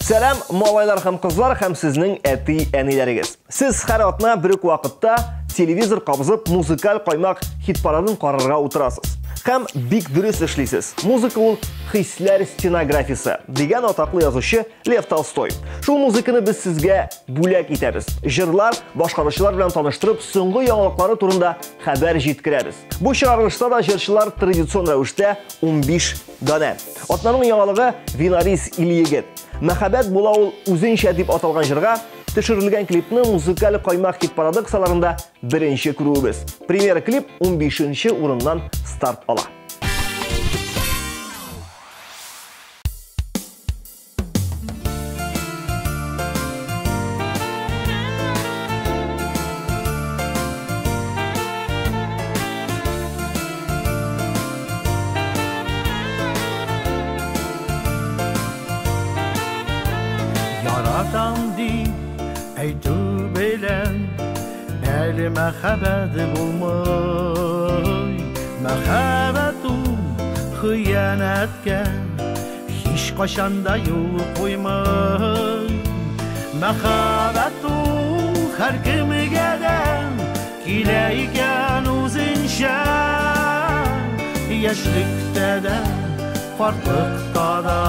Сәлам, малайлар һәм кызлар һәм сезнең әти-әниләрегез. Сез һәр атна бер үк вакытта телевизор кабызып музыкаль каймак хит-парадын карарга утырасыз. Һәм бик дөрес эшлисез. Музыка ул хисләр стенографиясе дигән атаклы язучы Лев Толстой. Шул музыканы без сезгә бүләк итәбез. Җырлар, башкаручылар белән таныштырып, соңгы яңалыклары турында хәбәр җиткерәбез. Бу чыгарылышта да җырчылар традицион рәвештә 15 дана. Атнаның яңалыгы Винарис Ильегет. Мәхәббәт була ул үзенчә дип аталган җырга төшерелгән клипны музыкаль каймак хит-парады кысаларында беренче күрүбез. Премьер клип 15-нче урыннан старт ала. Әйтү белән әле мәхәббәт булмый, мәхәббәт ул хыянәткә һич кашан да юл куймый. Мәхәббәт ул һәр кемгә дә килә икән үзенчә, яшьлектә дә, картлыкта да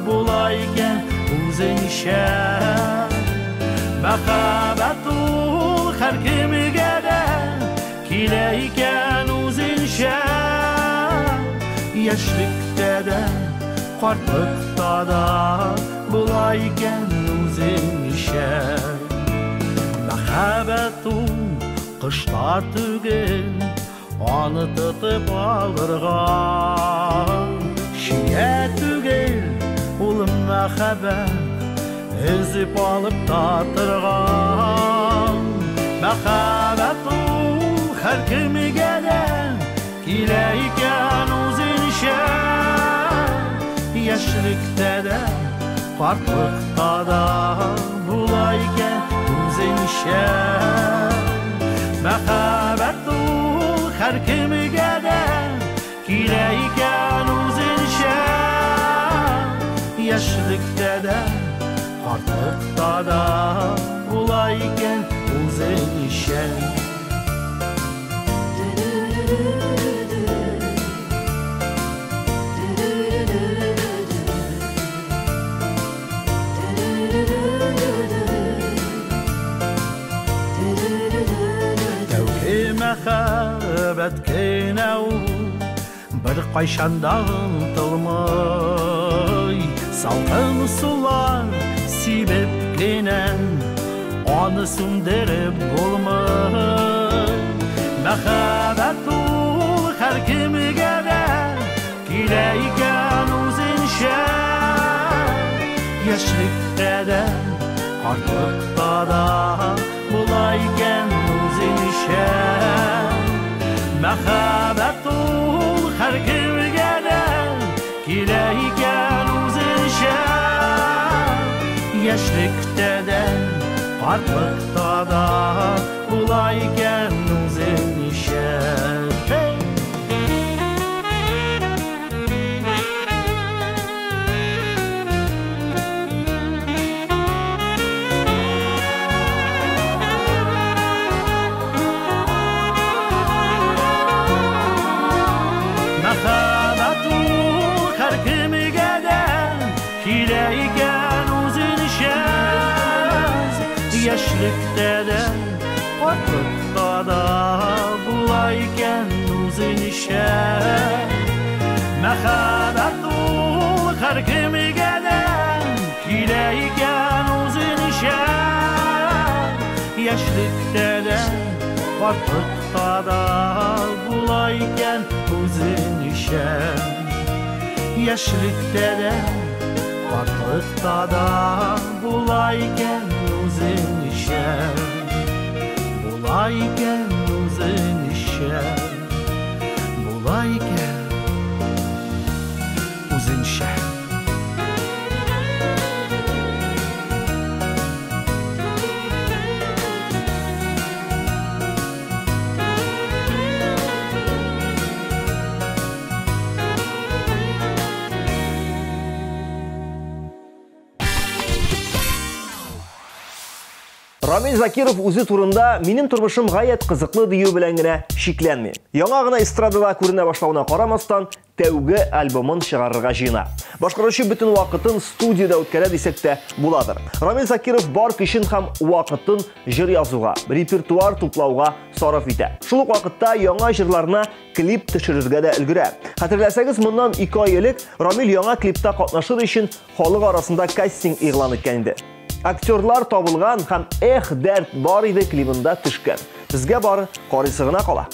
була икән үзенчә. Мәхәббәт ул һәр кемгә дә килә икән үзенчә, яшьлектә дә, картлыкта да була икән үзенчә. Мәхәббәт ул кышта түгел, аны тотып алырга, шия түгел ул мәхәббәт Эзип алып татырган. Мәхәббәт ул һәр кемгә дә килә икән үзенчә, яшьлектә дә, картлыкта да була икән үзенчә. Мәхәббәт ул һәр кемгә дә килә икән үзенчә, яшьлектә дә, картлыкта да була икән үзенчә. Тәүге мәхәббәт кенә ул бер кайчан да онытылмый. Салкын сулар сибеп кенә аны сүндереп булмый. Мәхәббәт ул һәр кемгә дә килә икән үзенчә, яшьлектә дә, картлыкта да була икән үзенчә. Мәхәббәт ул һәр кемгә дә килә икән үзенчә, яшьлектә дә, картлыкта да була икән үзенчә. Мәхәббәт ул һәр кемгә дә килә икән үзенчә, яшьлектә дә, картлыкта да була икән үзенчә. Мәхәббәт ул һәр кемгә дә килә икән үзенчә, яшьлектә дә, картлыкта да була икән үзенчә. Яшьлектә дә, картлыкта да була икән үзенчә. Була икән үзенчә. Була икән үзенчә. Рамил Закиров үзе турында минем тормышым гаять кызыклы дию белән генә шикләнми. Яңа гына эстрадада күренә башлауына карамастан, тәүге альбомын чыгарырга җыена. Башкаручы бөтен вакытын студиядә үткәрә дисәк тә буладыр. Рамил Закиров бар көчен һәм вакытын җыр язуга, репертуар туплауга сарыф итә. Шул ук вакытта яңа җырларына клип төшерергә дә өлгерә. Хәтерләсәгез, моннан 2 ай элек Рамил яңа клипта катнашыр өчен халык арасында кастинг игълан иткән иде. Актерлар табылган һәм "Эх, дәрт бар иде" клибында төшкән. Безгә бары карыйсы гына кала.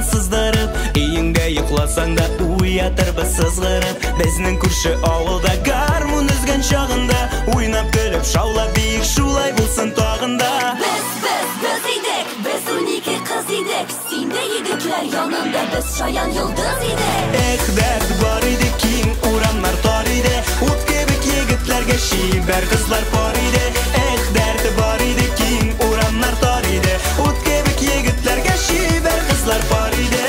Сыздарып, уятырбыз сызгырып, безнең күрше авылда гармун өзгән чагында, уйнап көлеп шаулап биек шулай булсын тагында. Без идек, без унике кыз идек, синдә егетләр янында без шаян йолдыз идек. Эх, дәрт бар иде, киң урамнар тар иде, ут кебек егетләргә шибәр кызлар пар иде. Эх, дәрт бар иде, киң урамнар тар иде, ут кебек егетләргә шибәр кызлар пар иде.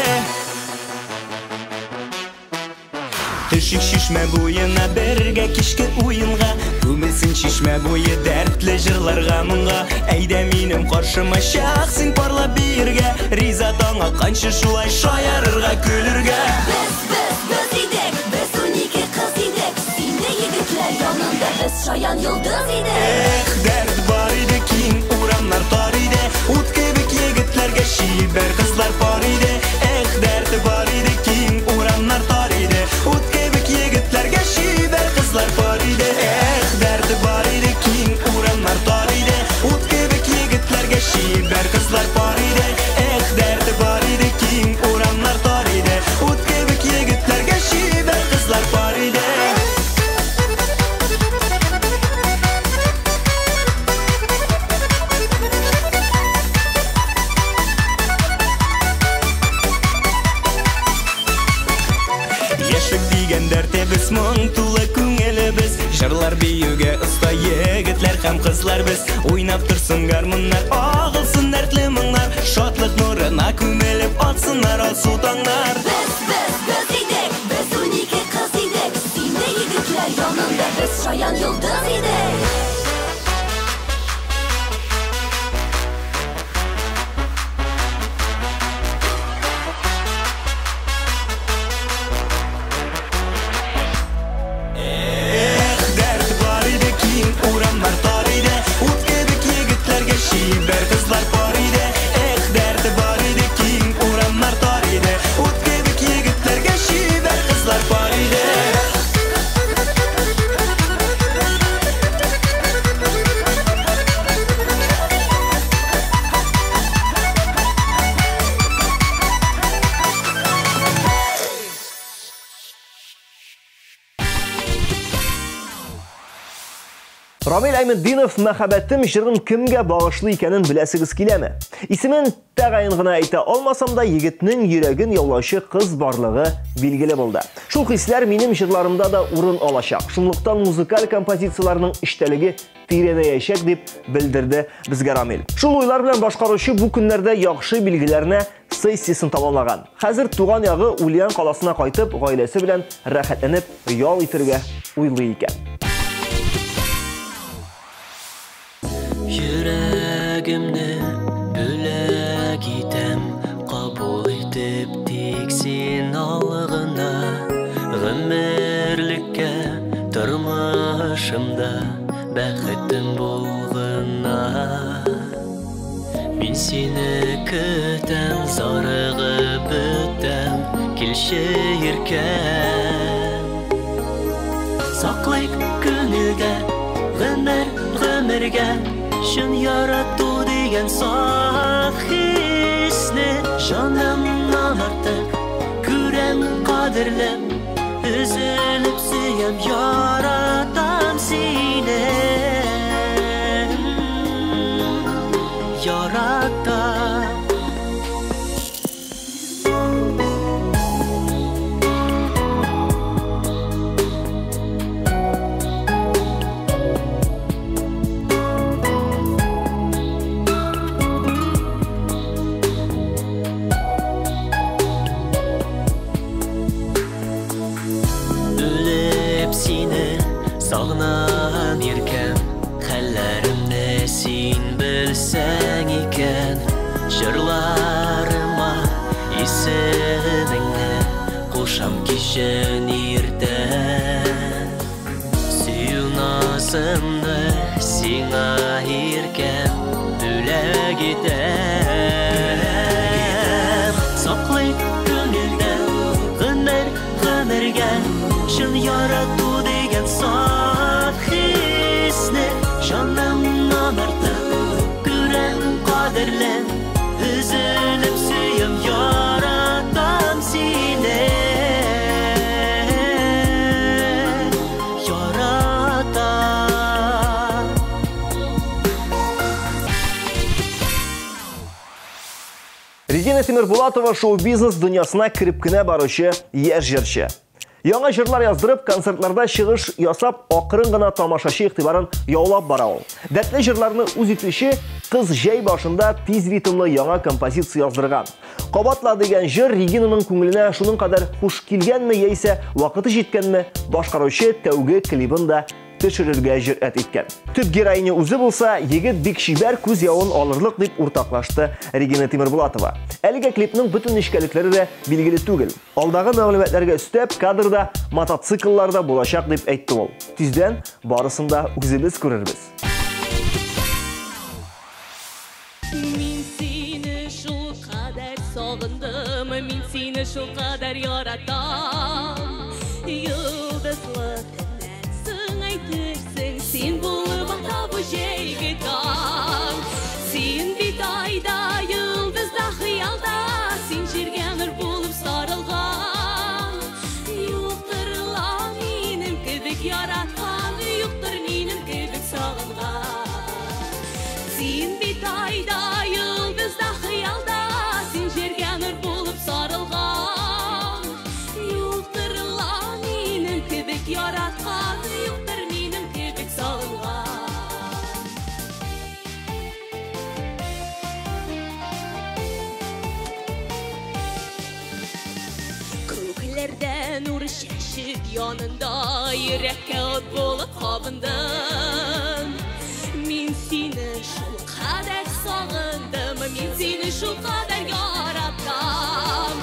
Төшик шишмә буена бергә кичке уенга, күмелсен шишмә буе дәртле җырларга моңга. Әйдә минем каршыма чак, син парлап биргә, риза таңга канчы шулай шаярырга көлергә. Без идек, без унике кыз идек, синдә егетләр янында без шаян йолдыз идек. Эх, дәрт бар иде, киң урамнар тар иде, ут кебек егетләргә шибәр кызлар пар иде. Эх, дәрт бар иде, киң урамнар тар иде, ут кебек егетләргә шибәр кызлар пар иде. Эх, дәрт бар иде, киң урамнар тар иде, ут кебек егетләргә шибәр кызлар пар иде. Эх, дәрт бар иде, киң урамнар тар иде, ут кебек егетләргә шибәр кызлар пар иде. Дәртебез моң тулы күңелебез, җырлар биюгә оста егетләр һәм кызлар без. Уйнап торсын гармуннар, агылсын дәртле моңнар, шатлык нурына күмелеп атсыннар алсу таңнар. Без идек, без унике кыз идек, синдә егетләр янында без шаян йолдыз идек. Шибәр кызлар пар иде, эх, дәрт бар иде, киң урамнар тар иде, ут кебек егетләргә шибәр кызлар пар иде. Рамил Әйметдинов мәхәббәтем җырын кемгә багышлы икәнен беләсегез киләме? Исемен тәгаен гына әйтә алмасам да, егетнең йөрәген яулаучы кыз барлыгы билгеле булды. Шул хисләр минем җырларымда да урын алачак. Шунлыктан музыкаль композицияләрнең иштәлеге тирәнәячәк дип белдерде безгә Рамил. Шул уйлар белән башкаручы бу көннәрдә яхшы билгеләрне сессиясын тамамлаган. Хәзер туган ягы Ульян каласына кайтып, гаиләсе белән рәхәтләнеп ял итәргә уйлый икән. Йөрәгемне бүләк итәм, кабул итеп тик син алгына. Гомерлеккә тормышымда бәхетем булгына. Мин сине көтәм, зарыгып бетәм, килче иркәм. Саклыйк күңелдә гомергә, шын ярату дигән саф хисне, җанымнан артык күрәм кадерлем, өзелеп сөям, яратам сине. Sen bilsəng ikən Jırlarıma isəvіңə Qoşam kişən irdən Süyün asımны Сиңа иркән Бүләк итәм Саклый күңелдән Гомергә Шын ярату дигән саф хисне Жанымнан артык күрәм кадерлән Üzülüp сөйем яратам сине Яратам Регина Тимербулатова шоу-бизнес дөньясына кирип кенә баручы яшь җырчы. Яңа җырлар яздырып, концертларда чыгыш ясап, акрын гына тамашачы игътибарын яулап бара ул. Дәртле җырларны үз итүче кыз җәй башында тиз ритмлы яңа композиция яздырган. Кабатла дигән җыр Регинаның күңеленә шуның кадәр хуш килгәнме яисә вакыты җиткәнме, башкаручы тәүге клибын да төшерергә җөрьәт иткән. Төп героиня үзе булса, егет бик шибәр күз явын алырлык дип уртаклашты Регина Тимербулатова. Әлегә клипның бөтен нечкәлекләре дә билгеле түгел. Алдагы мәгълүматларга өстәп, кадрда мотоциклларда булачак дип әйтте ул. Тиздән барысын да үзебез күрербез. Мин сине шул кадәр сагындым, мин сине шул кадәр яратам. Йолдызлы Син булып ата бу җәйге таң Син бит айда, йолдызда хыялда Син җиргә нур булып сарылган Юктыр ла минем кебек яраткан Юктыр минем кебек сагынган Син бит айда, йолдызда хыялда Син җиргә нур булып сарылган Юктыр ла минем кебек яраткан Юктыр минем кебек сагынган Күкләрдә нур чәчеп янында Йөрәккә от булып кабындым Мин сине шул кадәр сагындым Мин сине шул кадәр яратам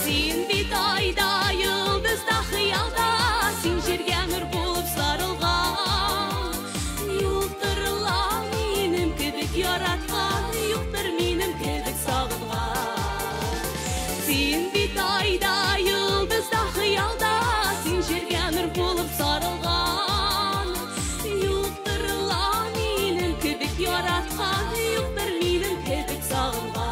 Син бит айда, йолдызда хыялда Син җиргә нур булып сарылган Юктыр ла минем кебек яраткан Юктыр минем кебек сагынган Син бит айда, йолдызда хыялда Син җиргә нур булып сарылган Юктыр ла минем кебек яраткан Юктыр минем кебек сагынган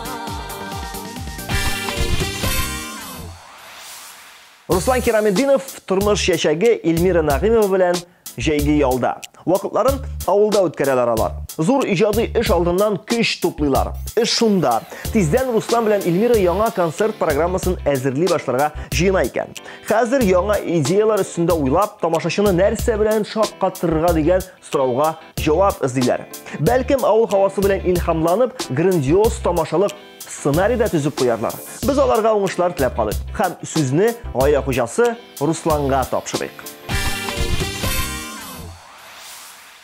Руслан Кераметдинов тормыш яшәге Эльмира Нагыймова белән җәйге ялда. Вакытларын авылда үткәрәләр алар. Зур иҗади эш алдыннан көч туплыйлар. Эш шунда. Тиздән Руслан белән Эльмира яңа концерт программасын әзерли башларга җыена икән. Хәзер яңа идеялар өстендә уйлап, тамашачыны нәрсә белән шаккаттырырга дигән сорауга җавап эзлиләр. Бәлкем авыл һавасы белән илһамланып, грандиоз тамашалык сценарий да түзеп куярлар. Без аларга уңышлар теләп калыйк. Һәм сүзне гая хуҗасы Русланга тапшырыйк.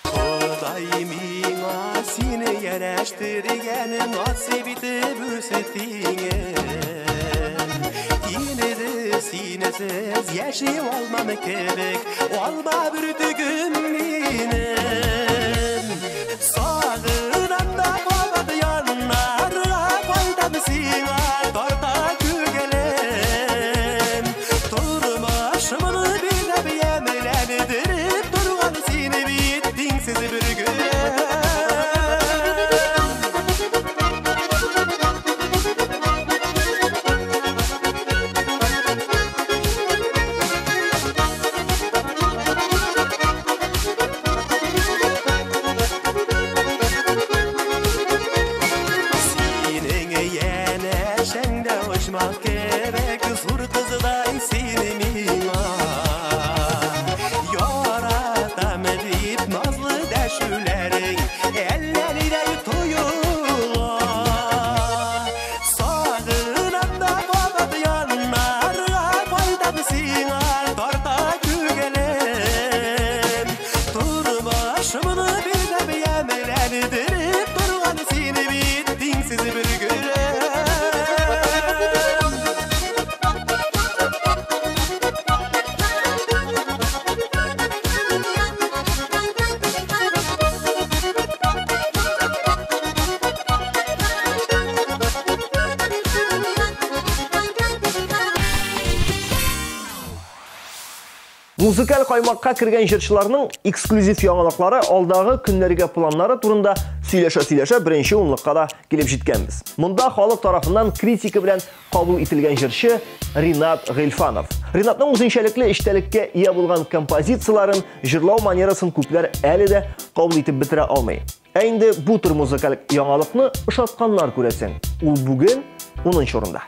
Худай миңа сине яраштырган насип итеп үсетиңе. Тинеде синесез яши алмам кебек, алма бер түгүм минем. Сагынам да калып яннарга кайдам сиңа тарта күгелем. Турмашымны билеп ямеләндереп турган сине бит диңсез бер Музыкаль каймакка кирген җырчыларның эксклюзив яңалыклары, алдагы көннәргә планнары турында сөйләшә беренче унлыкка да килеп җиткәнбез. Монда халык тарафыннан критика белән кабул ителгән җырчы Ринат Гыйльфанов. Ринатның үзенчәлекле эчтәлеккә ия булган композицияларын, җырлау манерасын күпләр әле дә кабул итеп бетерә алмый. Ә инде бу төр музыкаль яңалыкны ошатканнар күрәсең. Ул бүген 10нчы урында.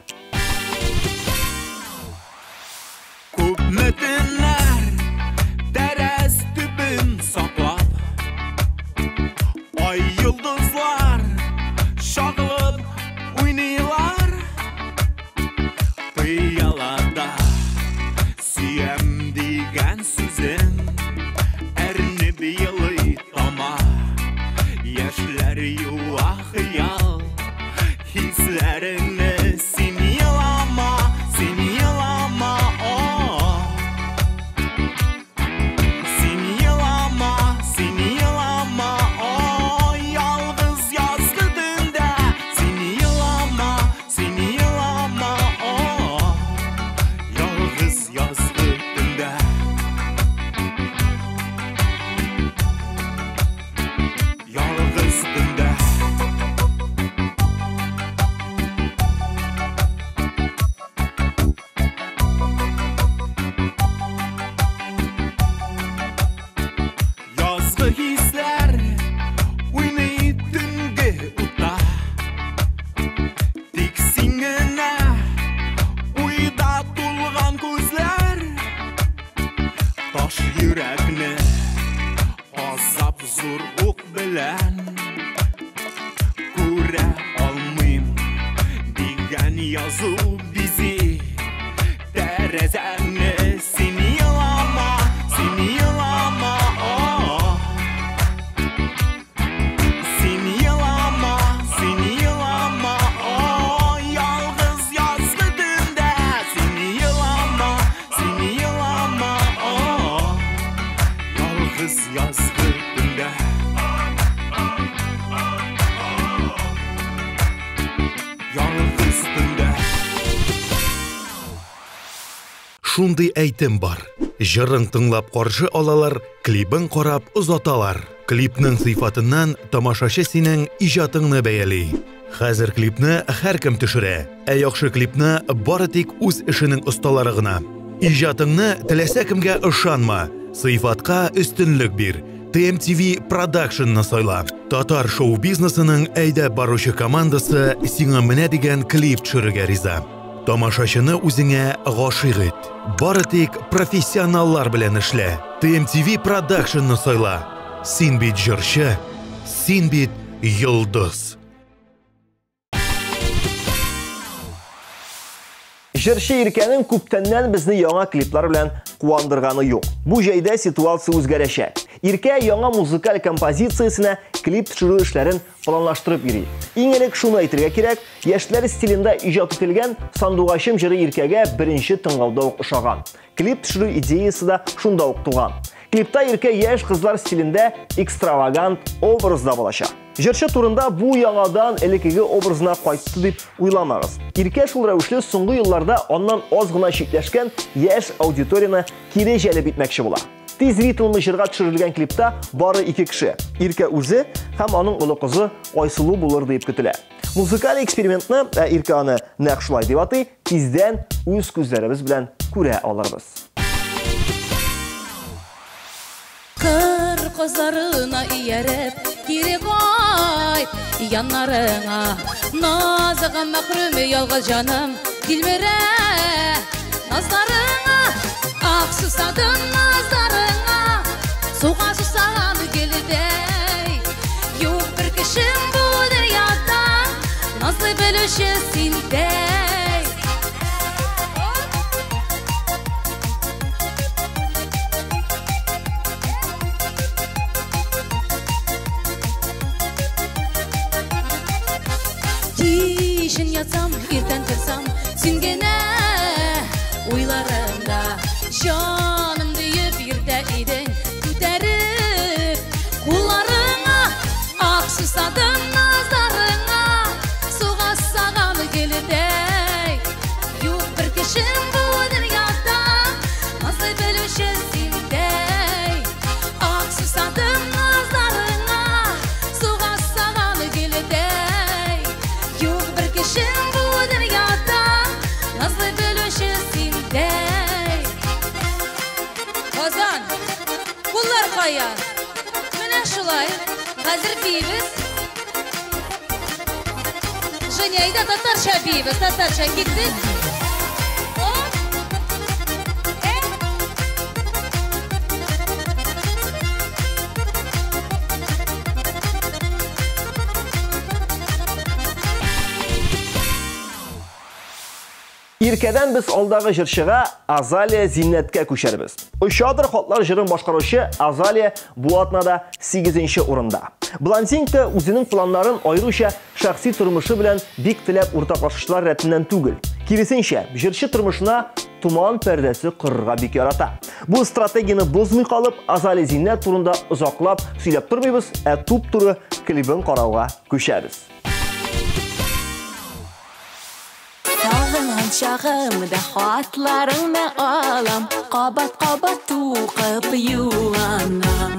Yıldızlar şağılıp oynayırlar Kıyalada Süyem diyen sözün Erni bir yılı ama Yaşlar yuva hıyal Hislerini seni yılama oh. Seni yılama Yürekne azap zorluk bilen Göre almayım diyen yazı bizi Terezene seni yılama oh. Seni yılama oh. Yalnız yazgıdığında seni yılama oh. Yalnız yazgıdığında Шундый әйтем бар. Җырын тыңлап каршы алалар, клипын карап озаталар. Клипның сыйфатыннан тамашачы синең иҗатыңны бәяли. Хәзер клипны һәркем төшерә. Ә яхшы клипны бары тик үз эшенең осталары гына. Иҗатыңны теләсә кемгә ышанма. Сыйфатка өстенлек бир. TMTV Production'ны сайла. Татар шоу-бизнесының әйдәп баручы командасы сиңа менә дигән клип төшерергә риза. Тамашачыны үзеңә гашыйк ит. Бары тик профессионаллар белән эшлә. TMTV Production'ны сайла. Син бит җырчы, син бит йолдыз. Җырчы Иркәнең күптәннән безне яңа клиплар белән куандырганы юк. Бу җәйдә ситуация үзгәрәчәк. Иркә яңа музыкаль композициясенә клип төшерү эшләрен планлаштырып йөри. Иң элек шуны әйтергә кирәк, яшьләр стилендә иҗат ителгән Сандугачым җыры Иркәгә беренче тыңлауда ук ошаган. Клип төшерү идеясы да шунда ук туган. Клипта Иркә яшь кызлар стилендә экстравагант образда булачак. Җырчы турында бу яңадан элекеге образына кайтты дип уйламагыз. Иркә шул рәвешле соңгы елларда аннан аз гына чикләшкән яшь аудиторияны кире җәлеп итмәкче була. Тиз ритмлы җырга төшерелгән клипта бары 2 кеше. Иркә үзе һәм аның улы кызы Айсылу булыр дип көтелә. Музыкаль экспериментны Иркә аны нәкъ шулай дип атый, тиздән үз күзләребез белән күрә алырбыз. Кыр кызларына ияреп, кире кайт яннарыңа. Назыга мәхрүм ялгыз җаным килмерә. Назларыңа ак сусадым назларыңа. Суга сусаган келдей. Юк бер кешем бу дөньяда, назлы белүче синдәй. Кишен ятсам, иртән торсам, син генә уйларымда. Җаным диеп иртә идең күтәреп, кулларыңа ак сусадым назларыңа. Суга саган келдей. Юк бер кешем бу дөньяда, назлы белүче син. бейбіз. Женяйда татарша бейбіз, татарша кеттік. Иркәдән без алдағы жыршыға Азалия Зиннәткә күчәрбез. Ошадыр хатлар жырын башкаручы Азалия бу атнада 8-нче урында. Блондинка үзенең планнарын айрыша шәхси тормышы белән бик теләп уртаклашучылар рәтеннән түгел. Киресенчә, жырчы тормышына туман пәрдәсе кырырга бик ярата. Бу стратегияны бозмый калып, Азалия Зиннәт турында озаклап сөйләп тормыйбыз, туп-туры клибын карауга күчәбез. Çağımda hatlarını alam Qabat-qabat tuqıb yuvanam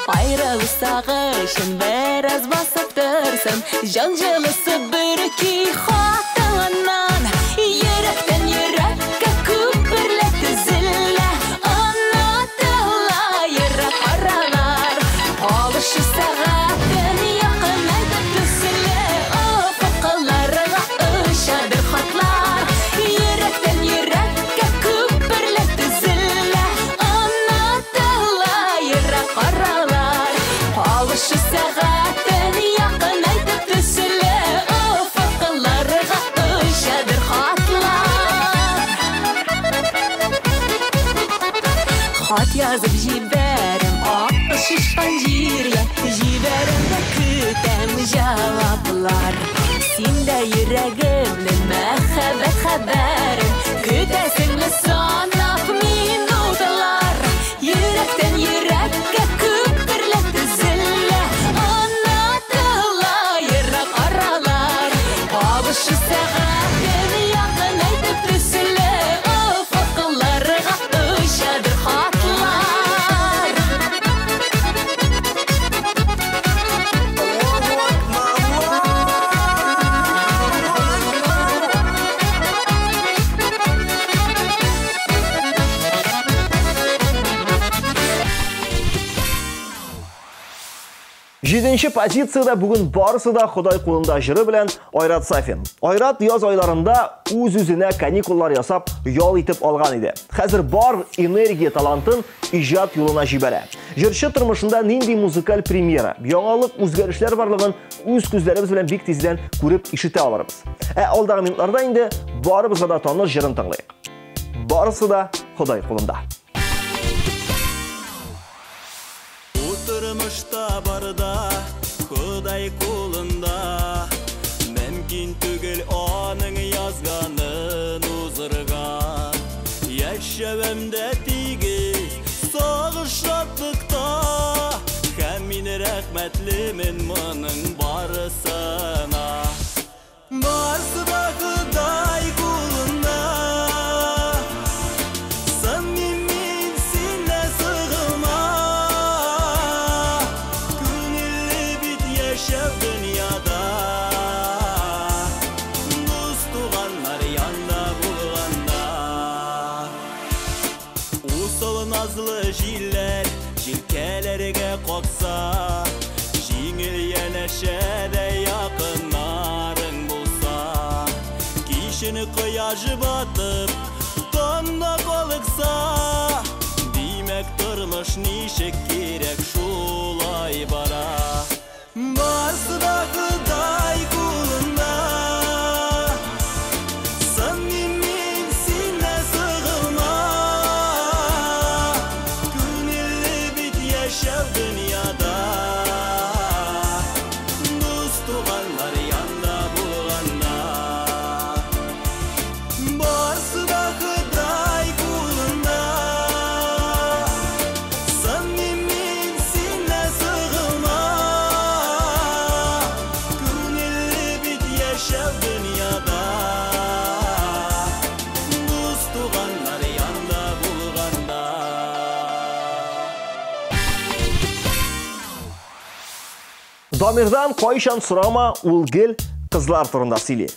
Ayrılı sağışın biraz basıp dırsın Janjılısı bir iki hatınan Yürekten yürekka küpürletti zille Anlatıla yürek aralar Alışı sağatın yakın ayda tüsüle Ufuklarına ışadır hatlar Hat yazıp jiberim Aklı şişkan jirye Jiberim de kütem cevaplar Sinde yüreğimle mehebet haberim Kütesinle sanap minutlar Yürekten yürekka küpürletti zille Anlatıla yürek aralar Alışı sağatın yakın aydıp tüsüle Ufuklarına ışadır hatlar Жетінші позицияда бүгін барысы да Құдай қолында жыры белән Айрат Сафин. Айрат яз айларында үз-үзенә каникуллар ясап, ял итеп алган иде. Хәзер бар энергия талантын иҗат юлына җибәрә. Җырчы тормышында нинди музыкаль премьера, яңалык, үзгәрешләр барлыгын үз күзләребез белән бик тиздән күреп ишетә алырбыз. Алдагы минутларда инде барыбызга да таныш җырын тыңлыйк. Барысы да Құдай қолында. Тұрмышта барда, Құдай қолында Мөмкин түгел аның язганын узырга Яшәвемдә тигез, сагыш шатлыкта Һәм мин рәхмәтлемен моның барысына Барысы да Құдай қолында Nazlı jiller, jilkelerge koksa Jingil yeneşede yakınların bulsa Kişini kıyajı batıp, tonda kalıksa Demek durmuş nişek gerek şulay bara Barsı da Құдай kulunda Дамирдан кайчан сорама ул гел кызлар турында сөйли.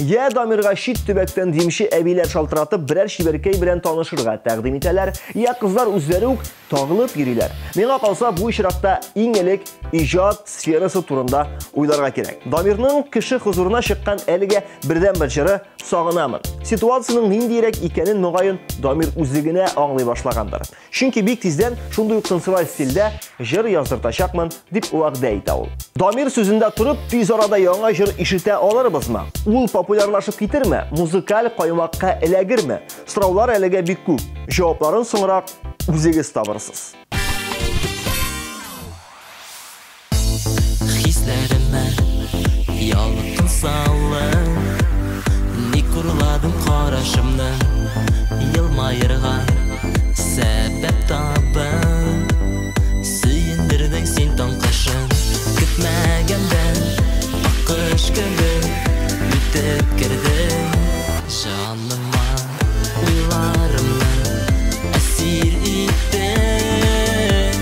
Я Дамирга шит төбәктән димши әбиләр шалтыратып берәр шиберкәй белән танышырга тәкъдим итәләр, я кызлар үзләре үк тагылып йөриләр. Миңа калса бу очракта иң элек иҗат сферасы турында уйларга кирәк. Дамирның кеше хузурына чыккан әлегә бердән-бер җыры Сагынамын. Ситуацияның ниндирәк икәнен мөгаен Дамир үзлегенә аңлый башлагандыр. Чөнки бик тиздән шундый ук тынсывай стильдә җыр яздыртачакмын дип вәгъдә итә ул. Дамир сүзендә турып, тиз арада яңа җыр ишетә алырбызмы? Ул популярлашып китерме? Музыкаль каймакка эләгерме? Сораулар әлегә бик күп. Җавапларын соңрак үзегез табырсыз. Хисләремә ялкын салып, ник урладым карашымны, елмаерга сәбәп табып, сөендердең син таңкышын, көтмәгәндән акыш көнен үтеп кердең җаныма, уйларымны әсир иттең,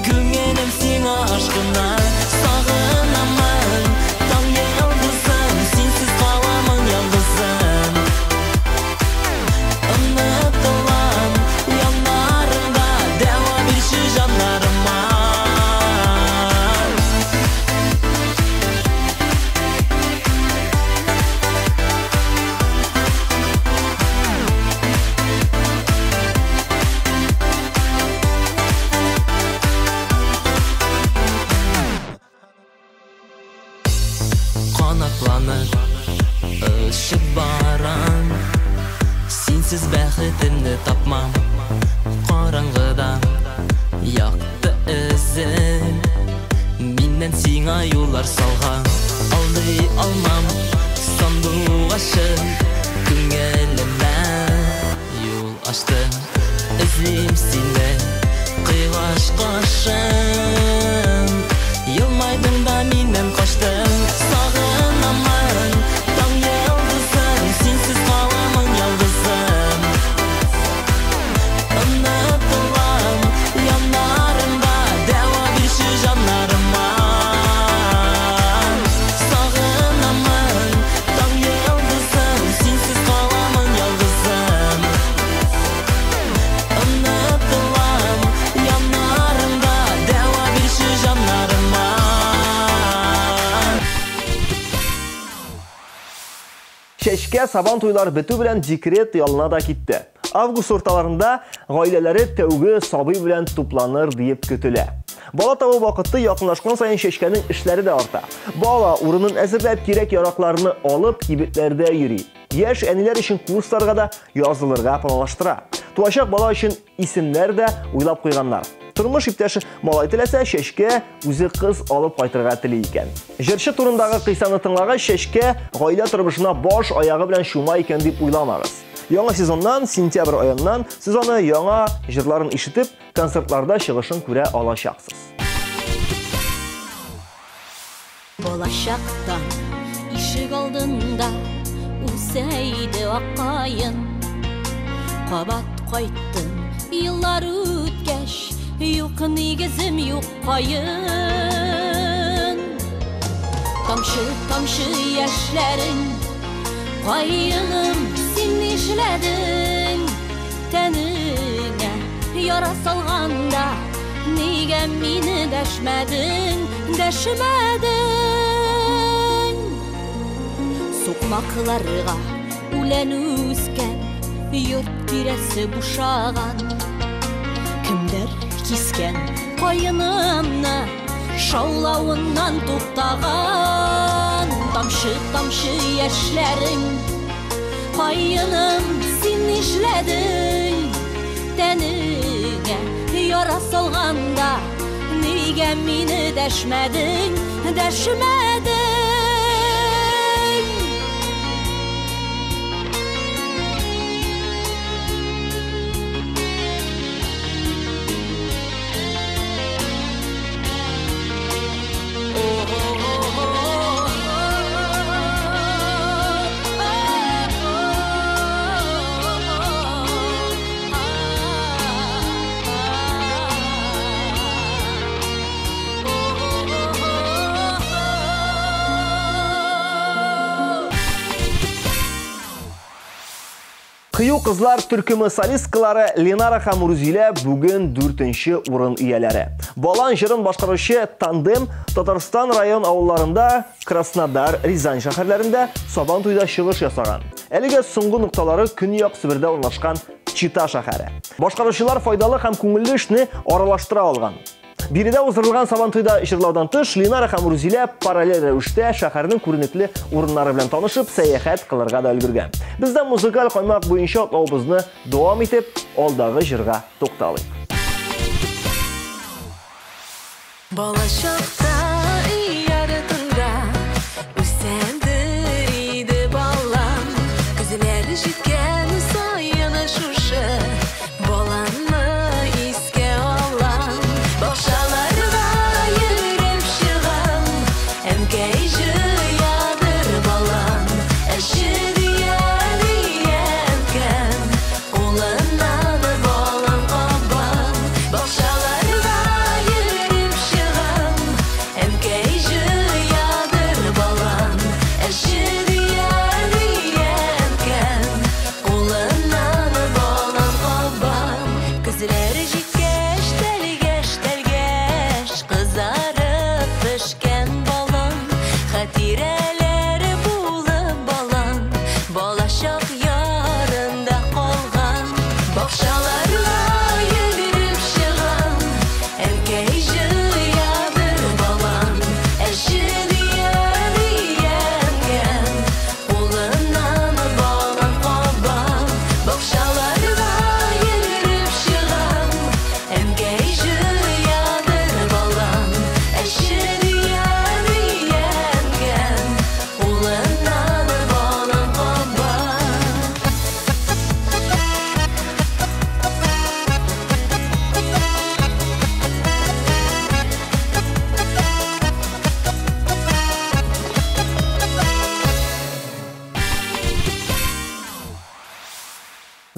күңелем сиңа ашкына. Сагынамын, таң йылдызым, синсез каламын ялгызым. Онытылам яннарыңда, дәва бирче җаннарыма. Канатланып очып барам, синсез бәхетемне тапмам. Караңгыда якты эзем, миннән сиңа юллар салган. Алдый алмам сандугашын, күңелемә юл ачтым. Эзлим сине кыйлаш кашын, елмайдың да миннән качтың. Сагынамын, таң йылдызым, синсез каламын ялгызым. Онытылам яннарыңда, дәва бирче җаннарыма. Сагынамын, таң йылдызым, синсез каламын ялгызым. Онытылам яннарыңда, дәва бирче җаннарыма. Чәчкә сабан туйлар бетү белән декрет ялына да китте. Август урталарында гаиләләре тәүге сабый белән тупланыр дип көтелә. Бала табу вакыты якынлашкан саен чәчкәнең эшләре дә арта. Бала урынын әзерләп кирәк яракларны алып кибетләрдә йөри. Яшь әниләр өчен курсларга да язылырга планлаштыра. Туачак бала өчен исемнәр дә уйлап куйганнар. Тормыш иптәше малай теләсә чәчкә үзе кыз алып кайтырга тели икән. Җырчы турындагы кыйсаны тыңлагач, чәчкә гаилә тормышына баш аягы белән шума икән дип уйламагыз. Яңа сезоннан, сентябрь аеннан сез аны яңа җырларын ишетеп, концертларда чыгышын күрә алачаксыз. Болашактан ишек алдында үсәйде аккаен. Кабат кайттым, еллар үткәч, юк нигезем, юк кайын. Тамчы-тамчы яшьләрең, кайыным, син нишләдең? Тәнеңә яра салганда, нигә мине дәшмәдең? Дәшмәдең. Сукмакларга үлән үскән, йорт тирәсе бушаган. Кемдер кискән кайынымны, шаулавыннан туктаган. Тамчы-тамчы яшьләрең, кайыным, син нишләдең? Тәнеңә яра салганда, нигә мине дәшмәдең? Дәшмәдең. Кыю кызлар төркеме солисткалары Ленара һәм Рузилә бүген 4нче урын ияләре. Балан җырын башкаручы Тандем Татарстан район авылларында, Краснодар, Рязань шәһәрләрендә Сабан туйда чыгыш ясаган. Әлегә соңгы нукталары Көньяк Себердә урнашкан Чита шәһәре. Башкаручылар файдалы һәм күңелле эшне аралаштыра алган. Биредә уздырылган Сабан туйда җырлаудан тыш, Ленара һәм Рузилә параллель рәвештә шәһәрнең күренекле урыннары белән танышып, сәяхәт кылырга да өлгергән. Без дә музыкаль каймак буенча атлавыбызны дәвам итеп, алдагы җырга тукталыйк. Балачакта яратында үсәндер иде балам, күзләре җиткән саен шушы баламны искә алам. Бакчаларга йөреп чыгам, әнкәй җыядыр балам, әше диян улыннан балам кабам. Бакчаларга йөреп чыгам, әнкәй җыядыр балам, әше диян улыннан балам кабам. Күзләре җиткәч, тәлгәш, кызарып пешкән балам, хатирәләр булып балам, балачак ярында калган. Бакчаларга йөгереп чыгам, әнкәй җыядыр балам, әше диян улыннан балам кабам. Бакчаларга йөгереп чыгам, әнкәй җыядыр балам, әше диян улыннан балам кабам.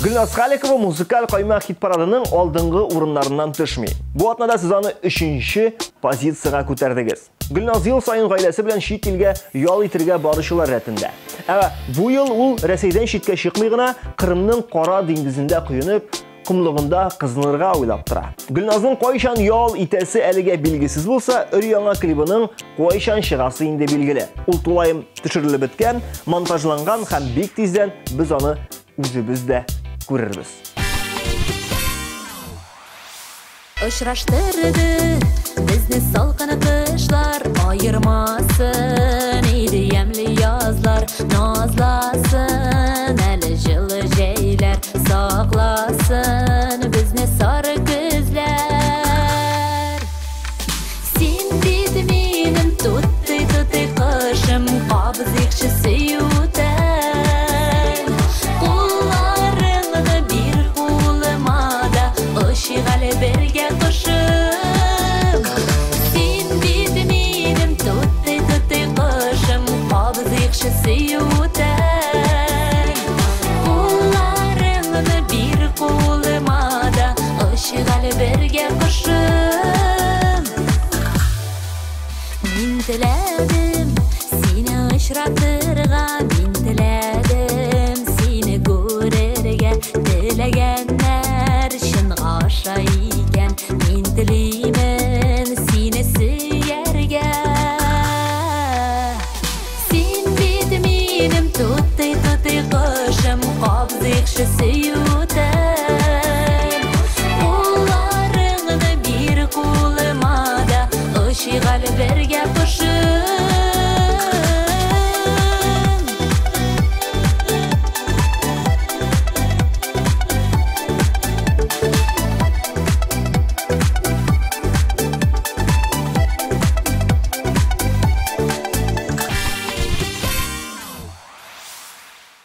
Гөлназ Халикова музыкаль каймак хит-парадының алдыңгы урыннарыннан төшми. Бу атнада сез аны 3нче позицияга күтәрдегез. Гөлназ ел сайын гаиләсе белән чит илгә ял итәргә баручылар рәтендә. Бу ел ул Рәсәйдән читкә чыкмый гына Кырымның Кара диңгезендә коенып, кумлыгында кызынырга уйлап тора. Гөлназның кайчан ял итәсе әлегә билгесез булса, өр-яңа клибының кайчан чыгасы инде билгеле. Ул тулаем төшерелеп беткән, монтажланган һәм бик тиздән без аны үзебез дә күрербез. Очраштырды безне салкын кышлар, айырмасын иде ямлы язлар. Назласын әле җылы җәйләр, сакласын безне сары күзләр. Син бит минем тутты кышым, кабызыкчы сөютән. Кулларыңны бир кулыма да, ышыгалы бергә кышым. Син бит минем тутты кышым, кабызыкчы сөютән. Кулларыңны бир кулыма да, ышыгалы бергә кышым. Мин теләдем сине очратырга, мин теләдем сине күрергә. Теләгәннәр чын аша икән, мин телимен сине сөяргә. Син бит минем тутты кышым, кабызыкчы сөютән. Кулларыңны бир кулыма да, ышыгалы бергә кышым.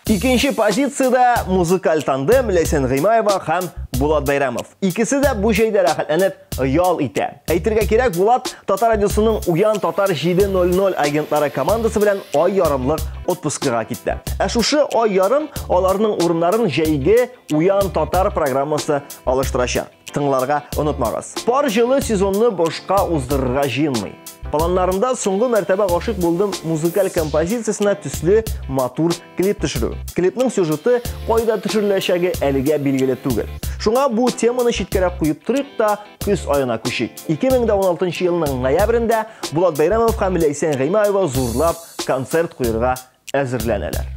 Икенче позицияда музыкаль тандем Ләйсән Гыймаева һәм Булат Байрамов. Икесе дә бу җәйдә рәхәтләнеп ял итә. Әйтергә кирәк, Булат Татар радиосының Уян Татар 700 агентлары командасы белән ай ярымлык отпускыга китте. Шушы ай ярым аларның урыннарын җәйге Уян Татар программасы алыштырачак. тыңларга онытмагыз. Бар жылы сезонны бошка уздырырга жыйынмый. Планнарымда соңгы мәртәбә гашык булдым музыкаль композициясына төсле матур клип төшерү. Клипның сюжеты кайда төшереләчәге әлегә билгеле түгел. Шуңа бу теманы читкәрәк куеп торыйк та көз аена күчик. 2016 елның ноябрендә Булат Бәйрәмов һәм Ләйсән Гыймаева зурлап концерт куярга әзерләнәләр.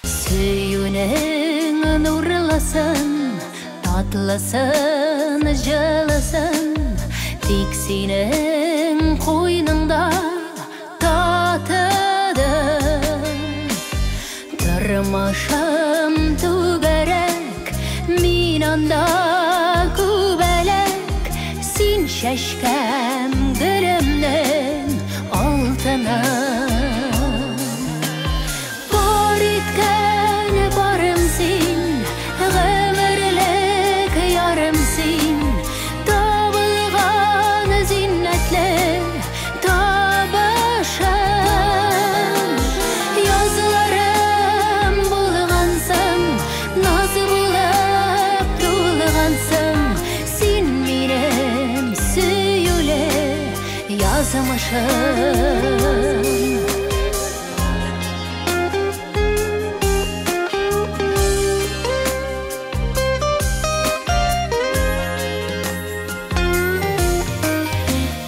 Сөюнең нурласын, татласын, җылысын, тик синең куйныңда татыдым. Тормышым түгәрәк, мин анда күбәләк, син чәчкәм гөлемнең алтыны.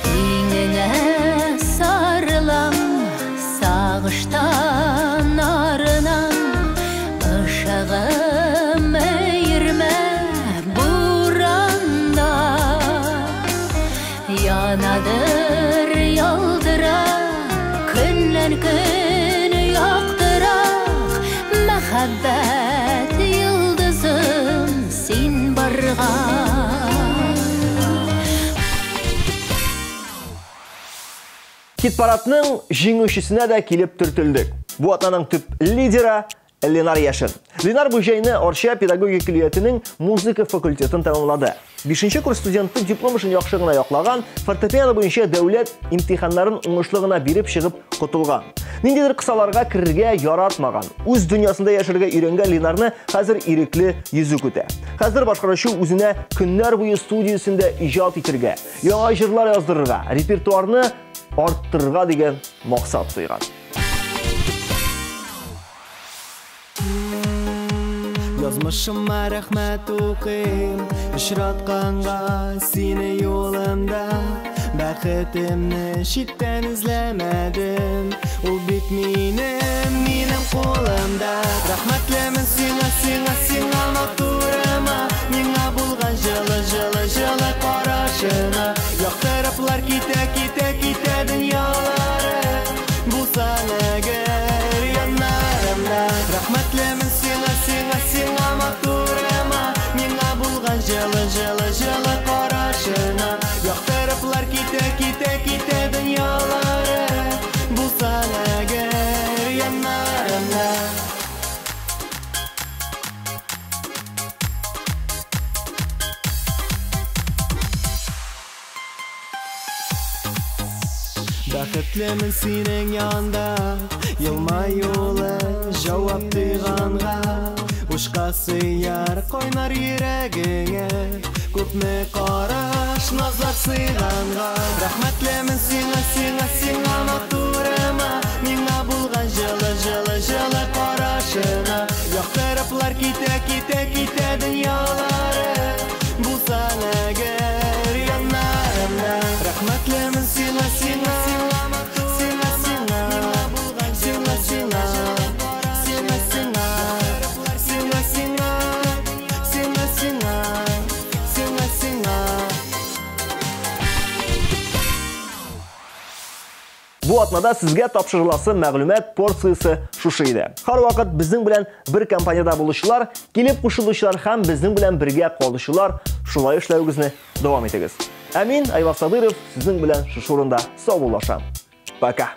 Тиңеңә сарылам, сагыштан арынам, ышыгым өйрмә буранда. Янадыр ялдыра, көннән көн яктырак, мәхәббәт йылдызым син барган. Хит-парадның җиңүчесенә дә килеп төртелдек. Бу атнаның төп лидеры Ленар Яшин. Ленар бу җәйне Орча педагогик колледжының музыка факультетын тәмамлады. 5-нче курс студенты диплом эшен яхшы гына яклаган, фортепиано буенча дәүләт имтиханнарын уңышлы гына биреп чыгып котылган. Ниндидер кысаларга кирергә яратмаган, үз дөньясында яшәргә өйрәнгән Ленарны хәзер ирекле йөзү көтә. Хәзер башкаручы үзенә көннәр буе студиясендә иҗат итәргә, яңа җырлар яздырырга, репертуарны арттырырга дигән максат куйган. Язмышыма рәхмәт укыйм, очратканга сине юлымда. Бәхетемне читтән эзләмәдем, ул бит минем кулымда. Рәхмәтлемен сиңа матурыма, миңа булган җылы карашына. Яктырыплар китә дөньялары, булсаң әгәр яннарымда. Рәхмәтлемен сиңа матурыма, миңа булган җылы карашына. Яктырыплар китә дөньялары, булсаң әгәр яннарымда. Бәхетлемен синең янда, елмаюлы җавап тыйганга. Ушка сыяр койнар йөрәгеңә, күпме караш назар сыйганга. Рәхмәтлемен сиңа матурыма, миңа булган җылы карашына. Яктырыплар китә дөньялары, булсаң әгәр яннарымда. Рәхмәтлемен сиңа Бу атнада сезгә тапшырыласы мәгълүмат порциясе шушы иде. Һәрвакыт безнең белән бер компаниядә булучылар, килеп кушылучылар һәм безнең белән бергә калучылар, шулай эшләүегезне дәвам итегез. Әмин Айваз Сабиров сезнең белән шушы урында сау булашам. Пока.